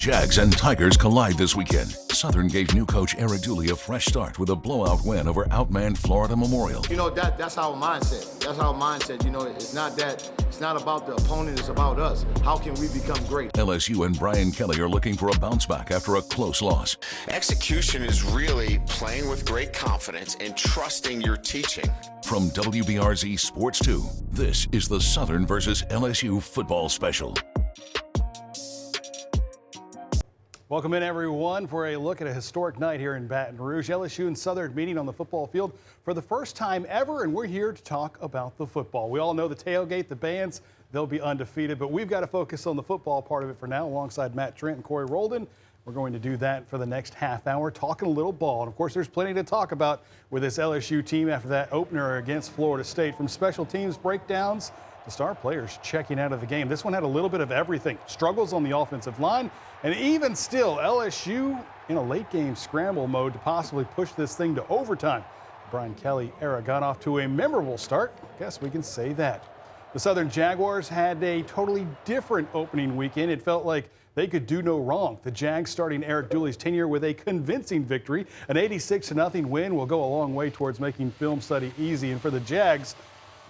Jags and Tigers collide this weekend. Southern gave new coach Eric Dooley a fresh start with a blowout win over outmanned Florida Memorial. You know, that's our mindset. That's our mindset. You know, it's not about the opponent, it's about us. How can we become great? LSU and Brian Kelly are looking for a bounce back after a close loss. Execution is really playing with great confidence and trusting your teaching. From WBRZ Sports 2, this is the Southern versus LSU football special. Welcome in, everyone, for a look at a historic night here in Baton Rouge. LSU and Southern meeting on the football field for the first time ever, and we're here to talk about the football. We all know the tailgate, the bands, they'll be undefeated, but we've got to focus on the football part of it for now, alongside Matt Trent and Corey Roldan. We're going to do that for the next half hour, talking a little ball. And, of course, there's plenty to talk about with this LSU team after that opener against Florida State. From special teams breakdowns to star players checking out of the game. This one had a little bit of everything. Struggles on the offensive line, and even still, LSU in a late-game scramble mode to possibly push this thing to overtime. Brian Kelly era got off to a memorable start. Guess we can say that. The Southern Jaguars had a totally different opening weekend. It felt like they could do no wrong. The Jags starting Eric Dooley's tenure with a convincing victory. An 86-0 win will go a long way towards making film study easy. And for the Jags,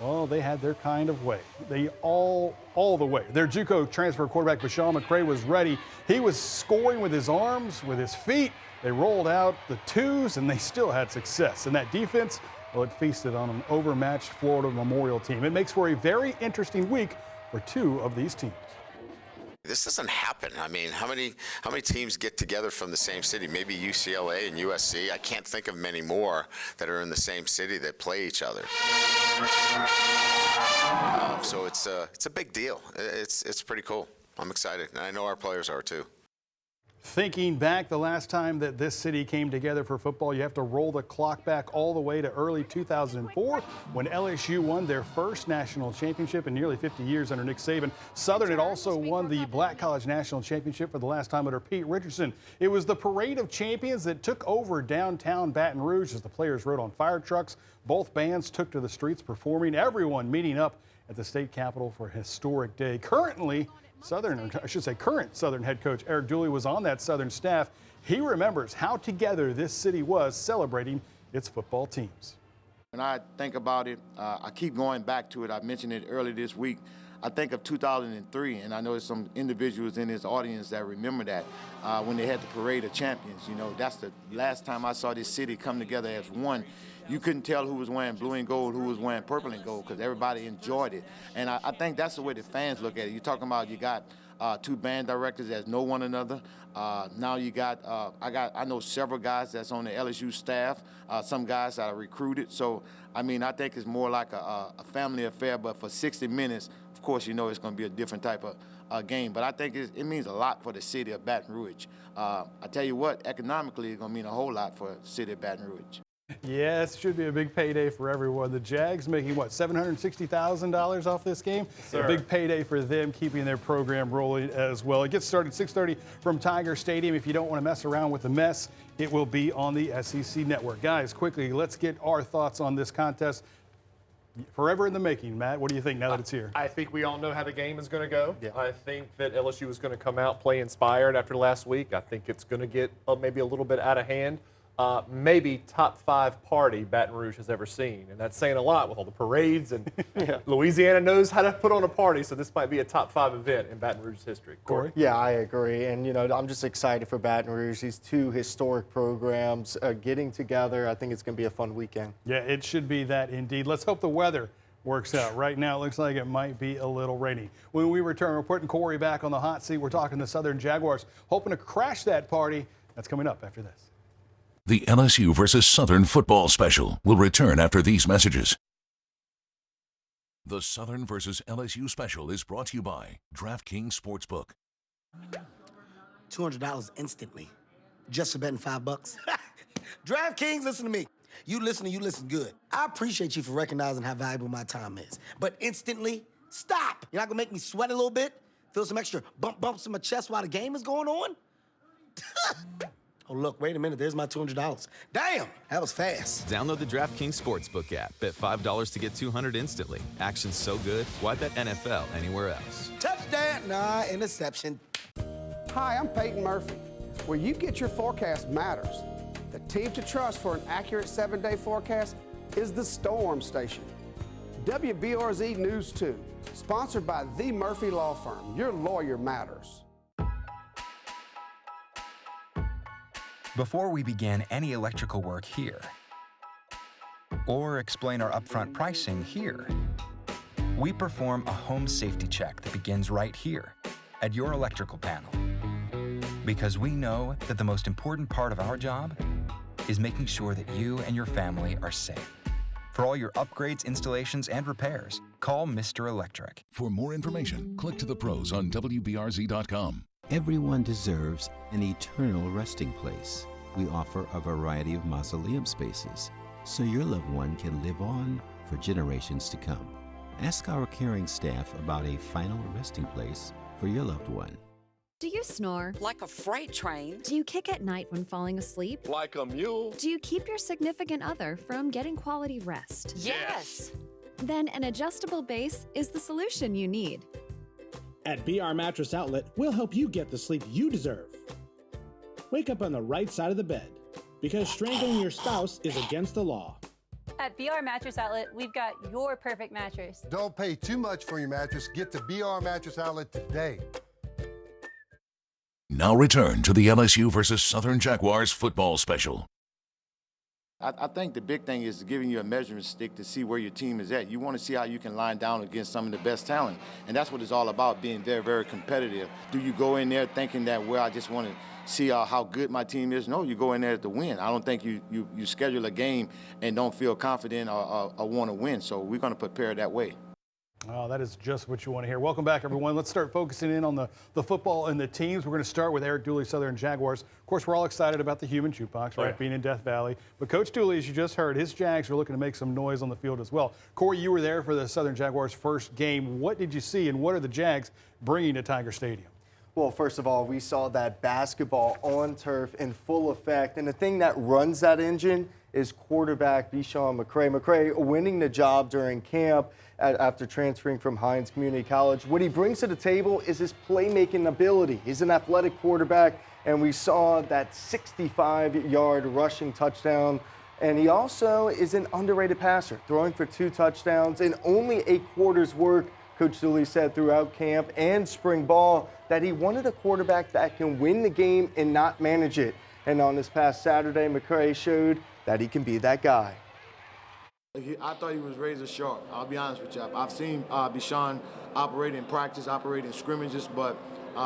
well, they had their kind of way. They all the way. Their JUCO transfer quarterback, Keyshawn Boutte, was ready. He was scoring with his arms, with his feet. They rolled out the twos, and they still had success. And that defense, well, it feasted on an overmatched Florida Memorial team. It makes for a very interesting week for two of these teams. This doesn't happen. I mean, how many teams get together from the same city? Maybe UCLA and USC. I can't think of many more that are in the same city that play each other. So it's a big deal. It's pretty cool. I'm excited, and I know our players are too. Thinking back, the last time that this city came together for football, you have to roll the clock back all the way to early 2004 when LSU won their first national championship in nearly 50 years under Nick Saban. Southern had also won the Black College National Championship for the last time under Pete Richardson. It was the Parade of Champions that took over downtown Baton Rouge as the players rode on fire trucks. Both bands took to the streets performing, everyone meeting up at the state capitol for a historic day. Current Southern head coach Eric Dooley was on that Southern staff. He remembers how together this city was celebrating its football teams. When I think about it, I keep going back to it. I mentioned it earlier this week. I think of 2003, and I know there's some individuals in this audience that remember that when they had the Parade of Champions. You know, that's the last time I saw this city come together as one. You couldn't tell who was wearing blue and gold, who was wearing purple and gold, because everybody enjoyed it. And I think that's the way the fans look at it. You're talking about you got two band directors that know one another. Now you got, I know several guys that's on the LSU staff, some guys that are recruited. So, I mean, I think it's more like a family affair, but for 60 minutes, of course, you know it's going to be a different type of game. But I think it means a lot for the city of Baton Rouge. I tell you what, economically, it's going to mean a whole lot for the city of Baton Rouge. Yes, should be a big payday for everyone. The Jags making, what, $760,000 off this game? Sir. A big payday for them, keeping their program rolling as well. It gets started 6:30 from Tiger Stadium. If you don't want to mess around with the mess, it will be on the SEC Network. Guys, quickly, let's get our thoughts on this contest. Forever in the making, Matt. What do you think now that it's here? I think we all know how the game is going to go. Yeah. I think that LSU is going to come out, play inspired after last week. I think it's going to get maybe a little bit out of hand. Maybe top 5 party Baton Rouge has ever seen. And that's saying a lot with all the parades. And Louisiana knows how to put on a party, so this might be a top 5 event in Baton Rouge's history. Corey? Yeah, I agree. And, you know, I'm just excited for Baton Rouge. These two historic programs getting together. I think it's going to be a fun weekend. Yeah, it should be that indeed. Let's hope the weather works out. Right now, it looks like it might be a little rainy. When we return, we're putting Corey back on the hot seat. We're talking the Southern Jaguars, hoping to crash that party. That's coming up after this. The LSU versus Southern football special will return after these messages. The Southern versus LSU special is brought to you by DraftKings Sportsbook. $200 instantly, just for betting $5. DraftKings, listen to me. You listen good. I appreciate you for recognizing how valuable my time is. But instantly, stop. You're not gonna make me sweat a little bit? Feel some extra bumps in my chest while the game is going on? Oh, look, wait a minute. There's my $200. Damn, that was fast. Download the DraftKings Sportsbook app. Bet $5 to get $200 instantly. Action's so good, why bet NFL anywhere else? Touchdown. Nah, interception. Hi, I'm Peyton Murphy. Where you get your forecast matters. The team to trust for an accurate 7-day forecast is the Storm Station. WBRZ News 2, sponsored by the Murphy Law Firm. Your lawyer matters. Before we begin any electrical work here, or explain our upfront pricing here, we perform a home safety check that begins right here at your electrical panel. Because we know that the most important part of our job is making sure that you and your family are safe. For all your upgrades, installations, and repairs, call Mr. Electric. For more information, click to the pros on WBRZ.com. Everyone deserves an eternal resting place. We offer a variety of mausoleum spaces, so your loved one can live on for generations to come. Ask our caring staff about a final resting place for your loved one. Do you snore? Like a freight train. Do you kick at night when falling asleep? Like a mule. Do you keep your significant other from getting quality rest? Yes. Then an adjustable base is the solution you need. At BR Mattress Outlet, we'll help you get the sleep you deserve. Wake up on the right side of the bed, because strangling your spouse is against the law. At BR Mattress Outlet, we've got your perfect mattress. Don't pay too much for your mattress. Get to BR Mattress Outlet today. Now return to the LSU versus Southern Jaguars football special. I think the big thing is giving you a measuring stick to see where your team is at. You want to see how you can line down against some of the best talent. And that's what it's all about, being very, very competitive. Do you go in there thinking that, well, I just want to see how good my team is? No, you go in there to win. I don't think you schedule a game and don't feel confident or want to win. So we're going to prepare that way. Oh, that is just what you want to hear. Welcome back, everyone. Let's start focusing in on the football and the teams. We're going to start with Eric Dooley, Southern Jaguars. Of course, we're all excited about the human jukebox, right, being in Death Valley. But Coach Dooley, as you just heard, his Jags are looking to make some noise on the field as well. Corey, you were there for the Southern Jaguars' first game. What did you see, and what are the Jags bringing to Tiger Stadium? Well, first of all, we saw that basketball on turf in full effect. And the thing that runs that engine is quarterback Keyshawn Boutte. McCray winning the job during camp after transferring from Hines Community College. What he brings to the table is his playmaking ability. He's an athletic quarterback, and we saw that 65-yard rushing touchdown. And he also is an underrated passer, throwing for 2 touchdowns in only a quarter's work. Coach Dooley said throughout camp and spring ball that he wanted a quarterback that can win the game and not manage it. And on this past Saturday, McCray showed that he can be that guy. I thought he was razor sharp. I'll be honest with you. I've seen Keyshawn operate in practice, operate in scrimmages, but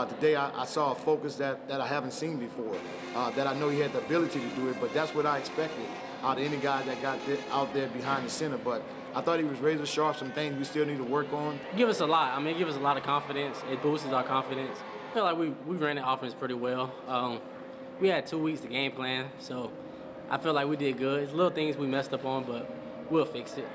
today I saw a focus that I haven't seen before, that I know he had the ability to do it, but that's what I expected out of any guy that got out there behind the center. But I thought he was razor sharp. Some things we still need to work on. Give us a lot. I mean, give us a lot of confidence. It boosts our confidence. I feel like we ran the offense pretty well. We had 2 weeks to game plan, so I feel like we did good. It's little things we messed up on, but we'll fix it.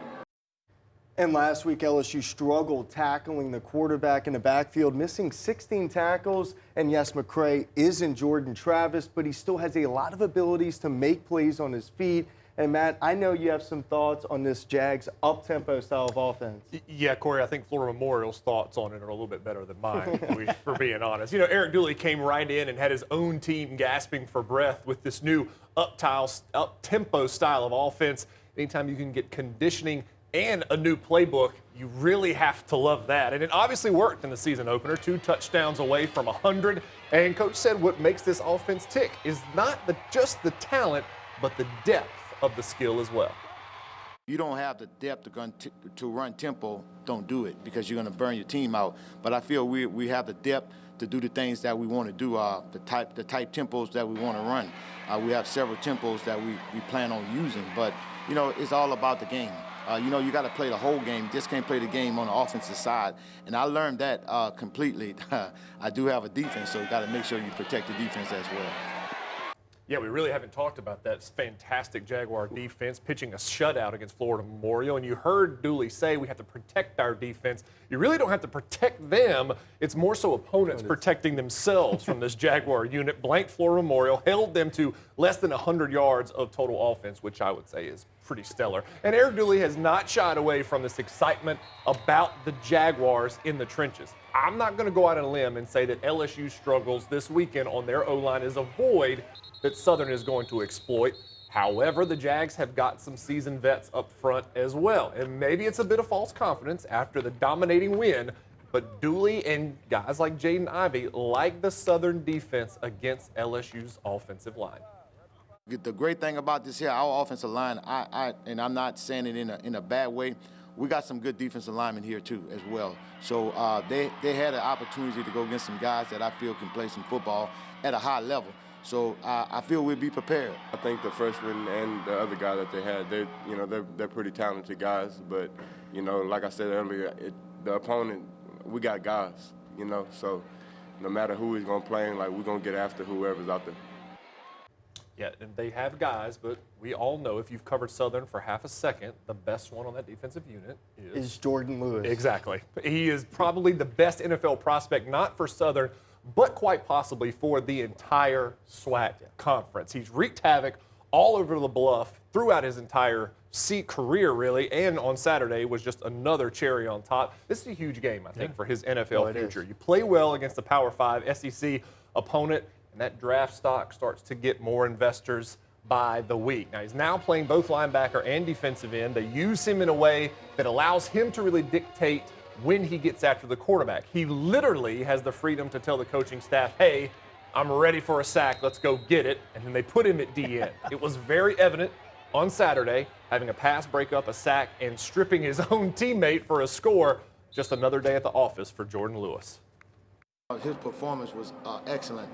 And last week, LSU struggled tackling the quarterback in the backfield, missing 16 tackles. And yes, McCray isn't Jordan Travis, but he still has a lot of abilities to make plays on his feet. And Matt, I know you have some thoughts on this Jags up-tempo style of offense. Yeah, Corey, I think Florida Memorial's thoughts on it are a little bit better than mine, for being honest. You know, Eric Dooley came right in and had his own team gasping for breath with this new up-tempo style of offense. Anytime you can get conditioning and a new playbook, you really have to love that. And it obviously worked in the season opener, 2 touchdowns away from 100. And Coach said what makes this offense tick is not just the talent, but the depth of the skill as well. You don't have the depth to run tempo, don't do it, because you're going to burn your team out. But I feel we have the depth to do the things that we want to do, the type tempos that we want to run. We have several tempos that we plan on using, but you know, it's all about the game. You know, you got to play the whole game. You just can't play the game on the offensive side. And I learned that completely. I do have a defense, so you got to make sure you protect the defense as well. Yeah, we really haven't talked about that fantastic Jaguar defense pitching a shutout against Florida Memorial. And you heard Dooley say we have to protect our defense. You really don't have to protect them. It's more so opponents protecting themselves from this Jaguar unit. Blank Florida Memorial, held them to less than 100 yards of total offense, which I would say is pretty stellar. And Eric Dooley has not shied away from this excitement about the Jaguars in the trenches. I'm not going to go out on a limb and say that LSU struggles this weekend on their O-line is a void that Southern is going to exploit. However, the Jags have got some seasoned vets up front as well. And maybe it's a bit of false confidence after the dominating win, but Dooley and guys like Jaden Ivey like the Southern defense against LSU's offensive line. The great thing about this here, our offensive line, and I'm not saying it in a bad way, we got some good defensive linemen here too as well. So they had an opportunity to go against some guys that I feel can play some football at a high level. So I feel we'll be prepared. I think the freshmen and the other guy that they had, they're pretty talented guys. But like I said earlier, the opponent, we got guys. So no matter who he's gonna play, we're gonna get after whoever's out there. Yeah, and they have guys, but we all know if you've covered Southern for half a second, the best one on that defensive unit is Jordan Lewis. Exactly. He is probably the best NFL prospect, not for Southern, but quite possibly for the entire SWAC conference. He's wreaked havoc all over the Bluff throughout his entire career, really, and on Saturday was just another cherry on top. This is a huge game, I think, for his NFL future. You play well against the Power 5 SEC opponent, and that draft stock starts to get more investors by the week. Now, he's now playing both linebacker and defensive end. They use him in a way that allows him to really dictate when he gets after the quarterback. He literally has the freedom to tell the coaching staff, hey, I'm ready for a sack, let's go get it, and then they put him at DN. It was very evident on Saturday, having a pass break up, a sack, and stripping his own teammate for a score. Just another day at the office for Jordan Lewis. His performance was excellent.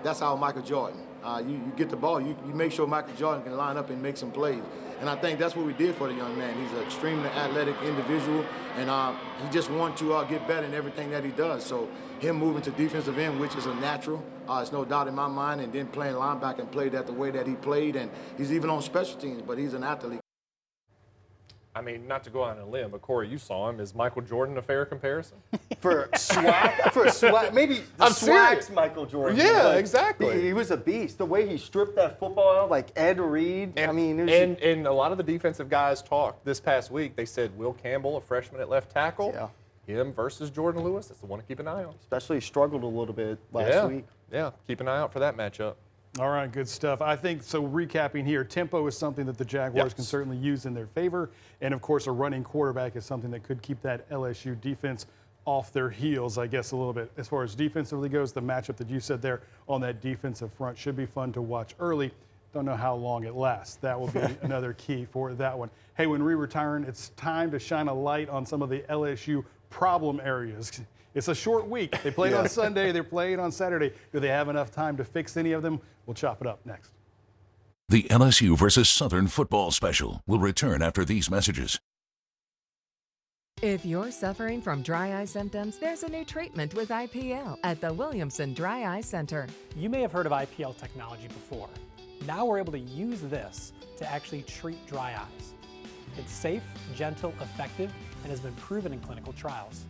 That's how Michael Jordan. You get the ball, you make sure Michael Jordan can line up and make some plays. And I think that's what we did for the young man. He's an extremely athletic individual, and he just wants to get better in everything that he does. So him moving to defensive end, which is a natural, it's no doubt in my mind, and then playing linebacker and played that the way that he played, and he's even on special teams, but he's an athlete. I mean, not to go out on a limb, but Corey, you saw him. Is Michael Jordan a fair comparison? For SWAC, maybe the SWAC's Michael Jordan. Yeah, exactly. He was a beast. The way he stripped that football out, like Ed Reed. And a lot of the defensive guys talked this past week. They said Will Campbell, a freshman at left tackle, him versus Jordan Lewis. That's the one to keep an eye on. Especially struggled a little bit last week. Yeah, keep an eye out for that matchup. All right, good stuff. I think, so recapping here, tempo is something that the Jaguars can certainly use in their favor. And, of course, a running quarterback is something that could keep that LSU defense off their heels, I guess, a little bit. As far as defensively goes, the matchup that you said there on that defensive front should be fun to watch early. Don't know how long it lasts. That will be another key for that one. Hey, when we return, it's time to shine a light on some of the LSU problem areas. It's a short week. They played on Sunday. They're playing on Saturday. Do they have enough time to fix any of them? We'll chop it up next. The LSU versus Southern football special will return after these messages. If you're suffering from dry eye symptoms, there's a new treatment with IPL at the Williamson Dry Eye Center. You may have heard of IPL technology before. Now we're able to use this to actually treat dry eyes. It's safe, gentle, effective, and has been proven in clinical trials.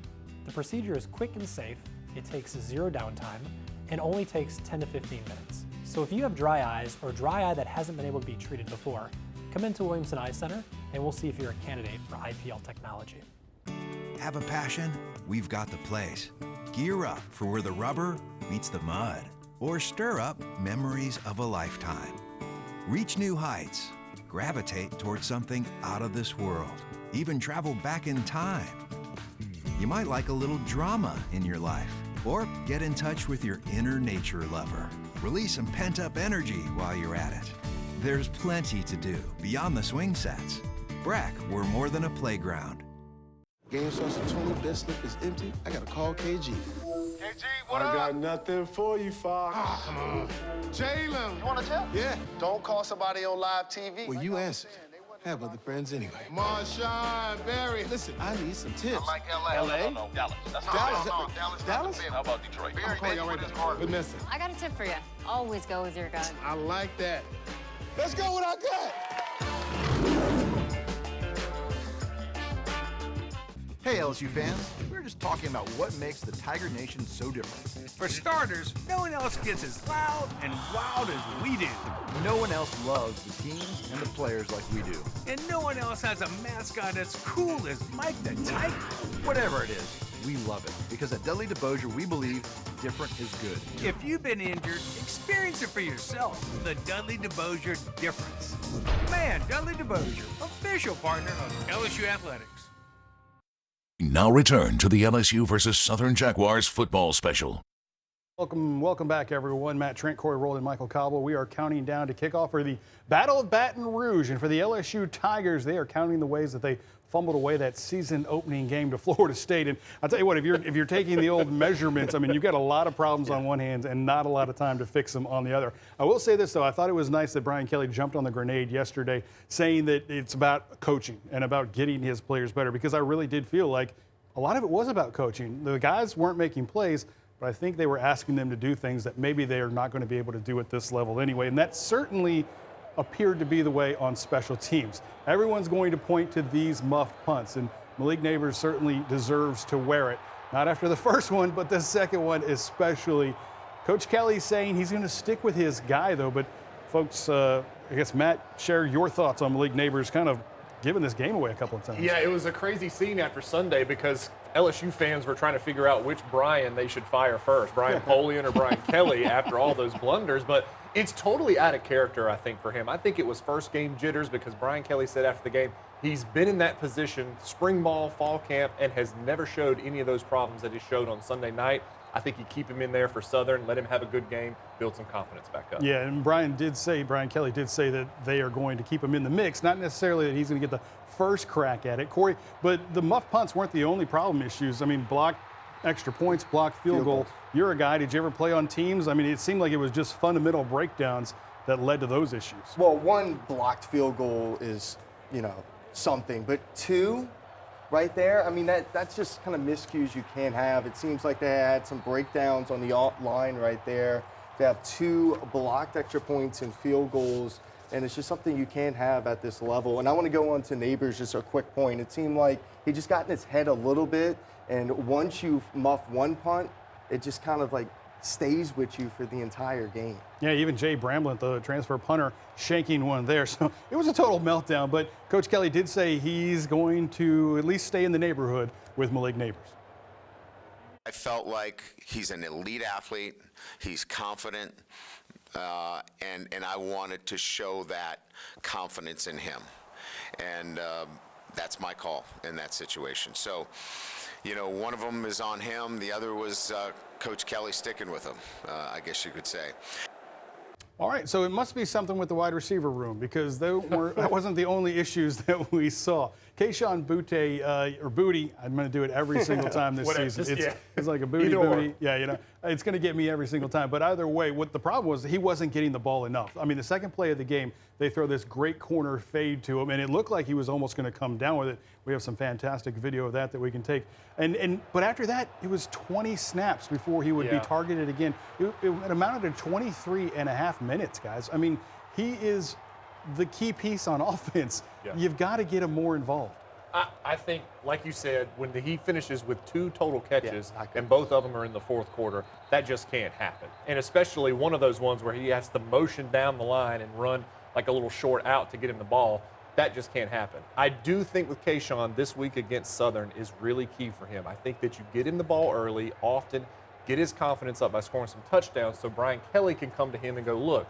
The procedure is quick and safe, it takes zero downtime, and only takes 10 to 15 minutes. So if you have dry eyes or dry eye that hasn't been able to be treated before, come into Williamson Eye Center and we'll see if you're a candidate for IPL technology. Have a passion? We've got the place. Gear up for where the rubber meets the mud, or stir up memories of a lifetime. Reach new heights, gravitate towards something out of this world, even travel back in time. You might like a little drama in your life, or get in touch with your inner nature lover. Release some pent-up energy while you're at it. There's plenty to do beyond the swing sets. Brack, we're more than a playground. Game starts, the toilet desk slip is empty. I gotta call KG. KG, what up? I got nothing for you, Fox. Oh, come on. Jalen. You want to tell? Yeah. Don't call somebody on live TV. Well, you answered. I have other friends anyway. Marshawn, Barry. Listen, I need some tips. I like LA. LA? No, Dallas. That's Dallas. Dallas? How about Detroit? I'm gonna call y'all right now. Vanessa. I got a tip for you. Always go with your gut. I like that. Let's go with our gut. Hey, LSU fans. We're just talking about what makes the Tiger Nation so different. For starters, no one else gets as loud and wild as we do. No one else loves the teams and the players like we do. And no one else has a mascot as cool as Mike the Tiger. Whatever it is, we love it. Because at Dudley DeBosier, we believe different is good. If you've been injured, experience it for yourself. The Dudley DeBosier difference. Man, Dudley DeBosier, official partner of LSU Athletics. Now return to the LSU versus Southern Jaguars football special. Welcome back, everyone. Matt Trent, Corey Roll, and Michael Cobble. We are counting down to kick off for the Battle of Baton Rouge. And for the LSU Tigers, they are counting the ways that they fumbled away that season opening game to Florida State. And I'll tell you what, if you're taking the old measurements, I mean, you've got a lot of problems on one hand and not a lot of time to fix them on the other. I will say this, though. I thought it was nice that Brian Kelly jumped on the grenade yesterday, saying that it's about coaching and about getting his players better, because I really did feel like a lot of it was about coaching. The guys weren't making plays, but I think they were asking them to do things that maybe they are not going to be able to do at this level anyway. And that certainly appeared to be the way on special teams. Everyone's going to point to these muffed punts, and Malik Neighbors certainly deserves to wear it. Not after the first one, but the second one especially. Coach Kelly's saying he's going to stick with his guy, though. But folks, I guess, Matt, share your thoughts on Malik Neighbors kind of giving this game away a couple of times. Yeah, it was a crazy scene after Sunday because LSU fans were trying to figure out which Brian they should fire first, Brian Polian or Brian Kelly, after all those blunders. But it's totally out of character, I think, for him. I think it was first game jitters because Brian Kelly said after the game he's been in that position spring ball, fall camp, and has never showed any of those problems that he showed on Sunday night. I think you keep him in there for Southern, let him have a good game, build some confidence back up. Yeah, and Brian Kelly did say that they are going to keep him in the mix, not necessarily that he's going to get the first crack at it, Corey, but the muff punts weren't the only problem issues. I mean, blocked extra points, blocked field goal. You're a guy, did you ever play on teams? I mean, it seemed like it was just fundamental breakdowns that led to those issues. Well, one blocked field goal is, something, but two, right there, I mean, that's just kind of miscues you can't have. It seems like they had some breakdowns on the line right there. They have two blocked extra points and field goals, and it's just something you can't have at this level. And I want to go on to Neighbors, just a quick point. It seemed like he just got in his head a little bit, and once you muff one punt, it just kind of like stays with you for the entire game. Yeah, even Jay Bramlett, the transfer punter, shanking one there. So it was a total meltdown, but Coach Kelly did say he's going to at least stay in the neighborhood with Malik Neighbors. I felt like he's an elite athlete, he's confident, and I wanted to show that confidence in him. And that's my call in that situation. So, one of them is on him, the other was Coach Kelly sticking with him, I guess you could say. All right, so it must be something with the wide receiver room, because that wasn't the only issues that we saw. Keyshawn Boutte, or Boutte, I'm going to do it every single time this season. It's like a Boutte. Yeah, it's going to get me every single time. But either way, what the problem was, he wasn't getting the ball enough. I mean, the second play of the game, they throw this great corner fade to him, and it looked like he was almost going to come down with it. We have some fantastic video of that we can take. But after that, it was 20 snaps before he would be targeted again. It amounted to 23 and a half minutes, guys. I mean, he is the key piece on offense. Yeah. You've got to get him more involved. I think, like you said, when he finishes with 2 total catches and both of them are in the fourth quarter, that just can't happen. And especially one of those ones where he has to motion down the line and run like a little short out to get him the ball, that just can't happen. I do think with Keyshawn this week against Southern is really key for him. I think that you get him the ball early, often, get his confidence up by scoring some touchdowns so Brian Kelly can come to him and go, look,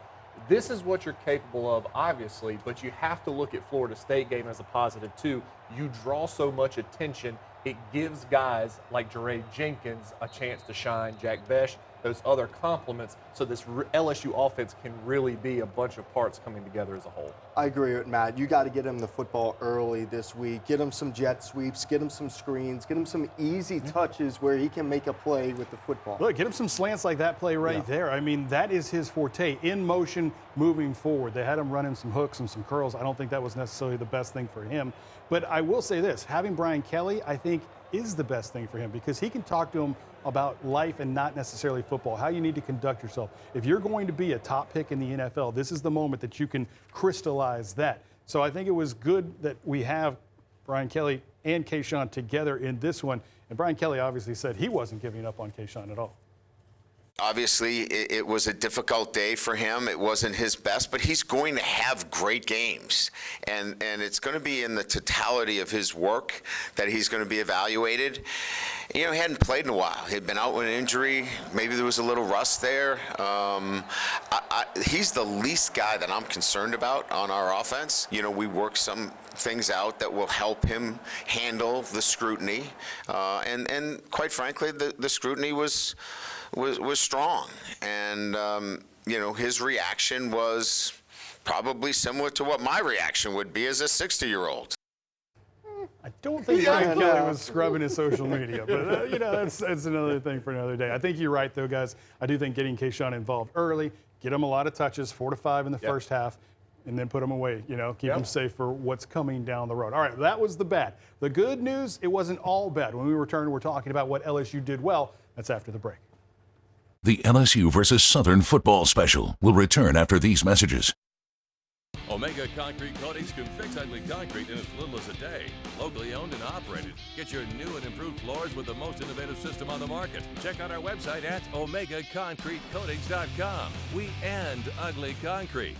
this is what you're capable of, obviously, but you have to look at Florida State game as a positive, too. You draw so much attention. It gives guys like Jeray Jenkins a chance to shine, Jack Besh, those other compliments, so this LSU offense can really be a bunch of parts coming together as a whole. I agree with Matt. You got to get him the football early this week. Get him some jet sweeps, get him some screens, get him some easy touches where he can make a play with the football. Look, get him some slants like that play right there. I mean, that is his forte, in motion, moving forward. They had him running some hooks and some curls. I don't think that was necessarily the best thing for him. But I will say this, having Brian Kelly, I think, is the best thing for him, because he can talk to him about life and not necessarily football, how you need to conduct yourself. If you're going to be a top pick in the NFL, this is the moment that you can crystallize that. So I think it was good that we have Brian Kelly and Keyshawn together in this one. And Brian Kelly obviously said he wasn't giving up on Keyshawn at all. Obviously, it was a difficult day for him. It wasn't his best, but he's going to have great games. And it's going to be in the totality of his work that he's going to be evaluated. He hadn't played in a while. He'd been out with an injury. Maybe there was a little rust there. He's the least guy that I'm concerned about on our offense. We work some things out that will help him handle the scrutiny. And quite frankly, the scrutiny was strong, and his reaction was probably similar to what my reaction would be as a 60-year-old. I don't think Brian Kelly was scrubbing his social media, but that's another thing for another day. I think you're right, though, guys. I do think getting Keyshawn involved early, get him a lot of touches, 4 to 5 in the first half, and then put him away. Keep him safe for what's coming down the road. All right, that was the bad. The good news, it wasn't all bad. When we return, we're talking about what LSU did well. That's after the break. The LSU versus Southern football special will return after these messages. Omega Concrete Coatings can fix ugly concrete in as little as a day. Locally owned and operated. Get your new and improved floors with the most innovative system on the market. Check out our website at OmegaConcreteCoatings.com. We end ugly concrete.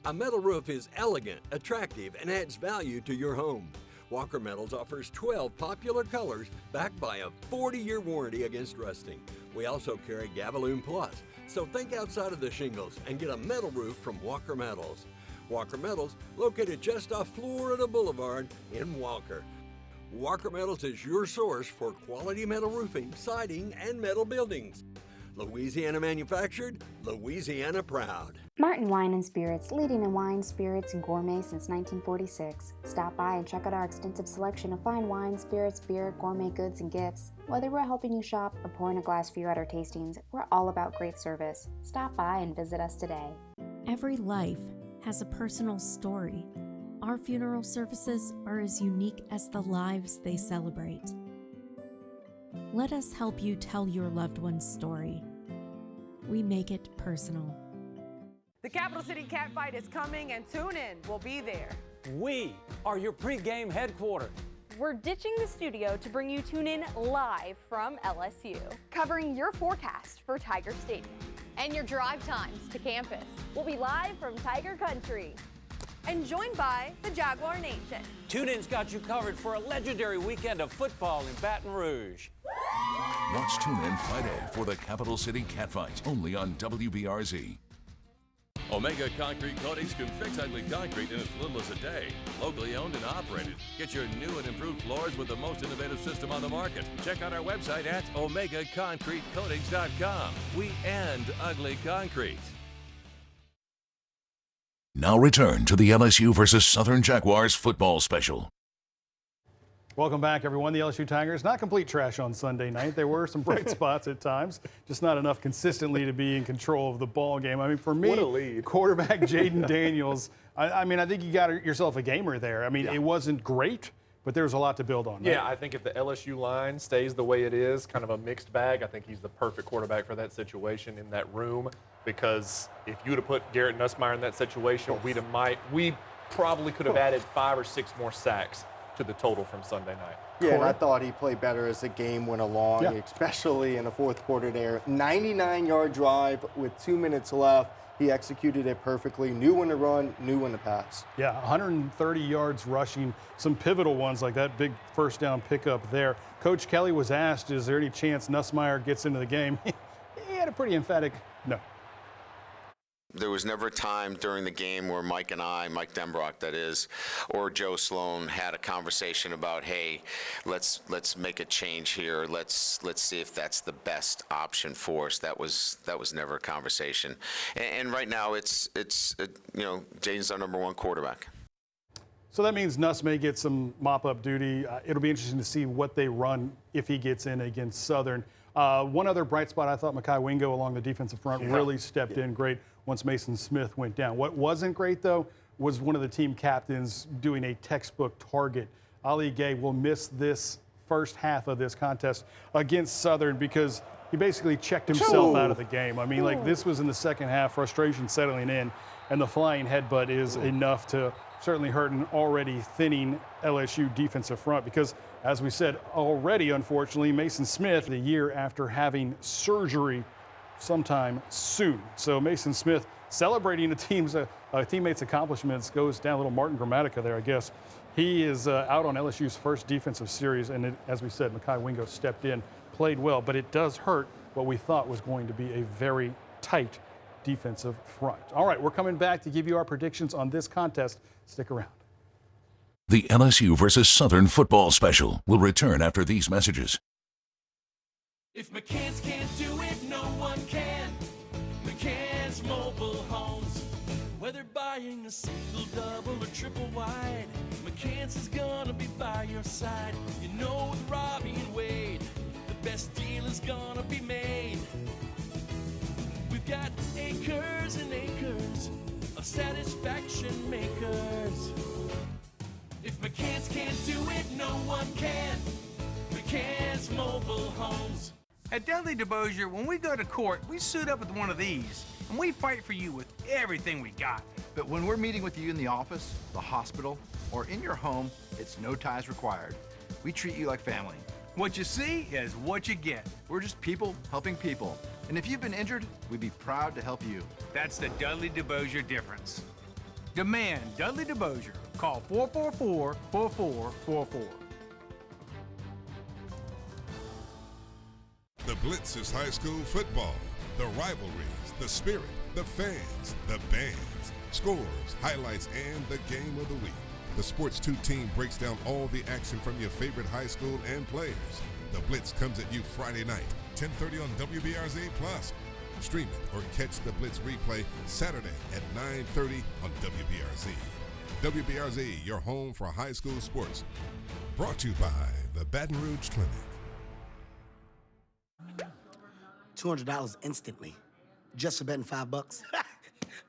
A metal roof is elegant, attractive, and adds value to your home. Walker Metals offers 12 popular colors backed by a 40-year warranty against rusting. We also carry Gavaloon Plus, so think outside of the shingles and get a metal roof from Walker Metals. Walker Metals, located just off Florida Boulevard in Walker. Walker Metals is your source for quality metal roofing, siding, and metal buildings. Louisiana manufactured, Louisiana proud. Martin Wine and Spirits, leading in wine, spirits, and gourmet since 1946. Stop by and check out our extensive selection of fine wine, spirits, beer, gourmet goods, and gifts. Whether we're helping you shop or pouring a glass for you at our tastings, we're all about great service. Stop by and visit us today. Every life has a personal story. Our funeral services are as unique as the lives they celebrate. Let us help you tell your loved one's story. We make it personal. The Capital City Catfight is coming, and tune in. We'll be there. We are your pregame headquarters. We're ditching the studio to bring you Tune In live from LSU, covering your forecast for Tiger Stadium and your drive times to campus. We'll be live from Tiger Country and joined by the Jaguar Nation. Tune In's got you covered for a legendary weekend of football in Baton Rouge. Watch Tune In Friday for the Capital City Catfight, only on WBRZ. Omega Concrete Coatings can fix ugly concrete in as little as a day. Locally owned and operated. Get your new and improved floors with the most innovative system on the market. Check out our website at OmegaConcreteCoatings.com. We end ugly concrete. Now return to the LSU versus Southern Jaguars football special. Welcome back, everyone. The LSU Tigers, not complete trash on Sunday night. There were some bright spots at times, just not enough consistently to be in control of the ball game. I mean, for me, what a lead. Quarterback Jaden Daniels, I think you got yourself a gamer there. I mean, It wasn't great, but there was a lot to build on. Yeah, right? I think if the LSU line stays the way it is, kind of a mixed bag, I think he's the perfect quarterback for that situation in that room, because if you would have put Garrett Nussmeier in that situation, we probably could have added 5 or 6 more sacks to the total from Sunday night. Yeah, and I thought he played better as the game went along, especially in the fourth quarter there. 99-yard drive with 2 minutes left. He executed it perfectly, knew when to run, knew when to pass. Yeah, 130 yards rushing, some pivotal ones like that big first down pickup there. Coach Kelly was asked, is there any chance Nussmeier gets into the game? He had a pretty emphatic no. There was never a time during the game where Mike Denbrock that is, or Joe Sloan had a conversation about, hey, let's make a change here. Let's see if that's the best option for us. That was never a conversation. And right now it's Jaden's our number 1 quarterback. So that means Nuss may get some mop-up duty. It'll be interesting to see what they run if he gets in against Southern. One other bright spot, I thought Mekhi Wingo along the defensive front really stepped in great once Mason Smith went down. What wasn't great, though, was one of the team captains doing a textbook target. Ali Gay will miss this first half of this contest against Southern because he basically checked himself out of the game. I mean, this was in the second half, frustration settling in, and the flying headbutt is enough to certainly hurt an already thinning LSU defensive front because, as we said already, unfortunately, Mason Smith, a year after having surgery sometime soon. So Mason Smith celebrating a teammate's accomplishments, goes down a little Martin Grammatica there, I guess. He is out on LSU's first defensive series, and as we said, Mekhi Wingo stepped in, played well, but it does hurt what we thought was going to be a very tight defensive front. All right, we're coming back to give you our predictions on this contest. Stick around. The LSU versus Southern football special will return after these messages. If McCann's can't do it, no one can. McCann's Mobile Homes. Whether buying a single, double, or triple wide, McCann's is gonna be by your side. You know with Robbie and Wade, the best deal is gonna be made. We've got acres and acres of satisfaction makers. If McCann's can't do it, no one can. McCann's Mobile Homes. At Dudley DeBosier, when we go to court, we suit up with one of these, and we fight for you with everything we got. But when we're meeting with you in the office, the hospital, or in your home, it's no ties required. We treat you like family. What you see is what you get. We're just people helping people. And if you've been injured, we'd be proud to help you. That's the Dudley DeBosier difference. Demand Dudley DeBosier. Call 444-4444. The Blitz is high school football. The rivalries, the spirit, the fans, the bands, scores, highlights, and the game of the week. The Sports2 team breaks down all the action from your favorite high school and players. The Blitz comes at you Friday night, 10:30 on WBRZ+. Stream it or catch the Blitz replay Saturday at 9:30 on WBRZ. WBRZ, your home for high school sports. Brought to you by the Baton Rouge Clinic. $200 instantly, just for betting $5.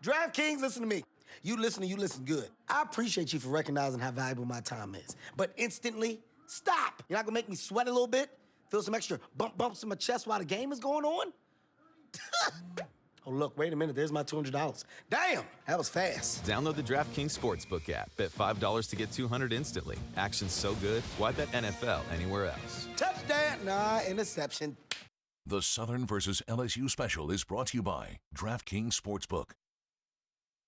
DraftKings, listen to me. You listen good. I appreciate you for recognizing how valuable my time is. But instantly, stop. You're not gonna make me sweat a little bit? Feel some extra bumps in my chest while the game is going on? Oh, look, wait a minute. There's my $200. Damn, that was fast. Download the DraftKings Sportsbook app. Bet $5 to get $200 instantly. Action's so good, why bet NFL anywhere else? Touchdown. Nah, interception. The Southern versus LSU special is brought to you by DraftKings Sportsbook.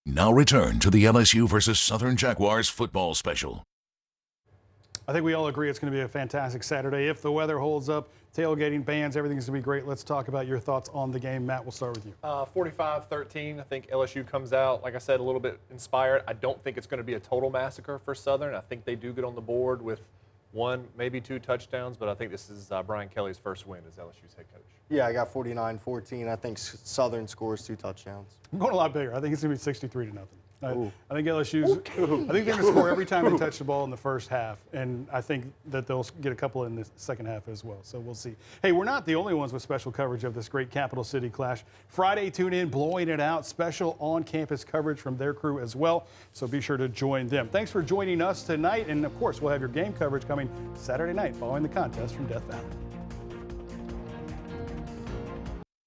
Now return to the LSU versus Southern Jaguars football special. I think we all agree it's going to be a fantastic Saturday. If the weather holds up, tailgating, bands, everything's going to be great. Let's talk about your thoughts on the game. Matt, we'll start with you. 45-13. I think LSU comes out, like I said, a little bit inspired. I don't think it's going to be a total massacre for Southern. I think they do get on the board with one, maybe two touchdowns, but I think this is Brian Kelly's first win as LSU's head coach. Yeah, I got 49-14. I think Southern scores 2 touchdowns. I'm going a lot bigger. I think it's going to be 63-0. I think LSU's. I think they're going to score every time they touch the ball in the first half, and I think that they'll get a couple in the second half as well. So we'll see. Hey, we're not the only ones with special coverage of this great Capital City clash. Friday, tune in, blowing it out. Special on-campus coverage from their crew as well. So be sure to join them. Thanks for joining us tonight, and of course, we'll have your game coverage coming Saturday night following the contest from Death Valley.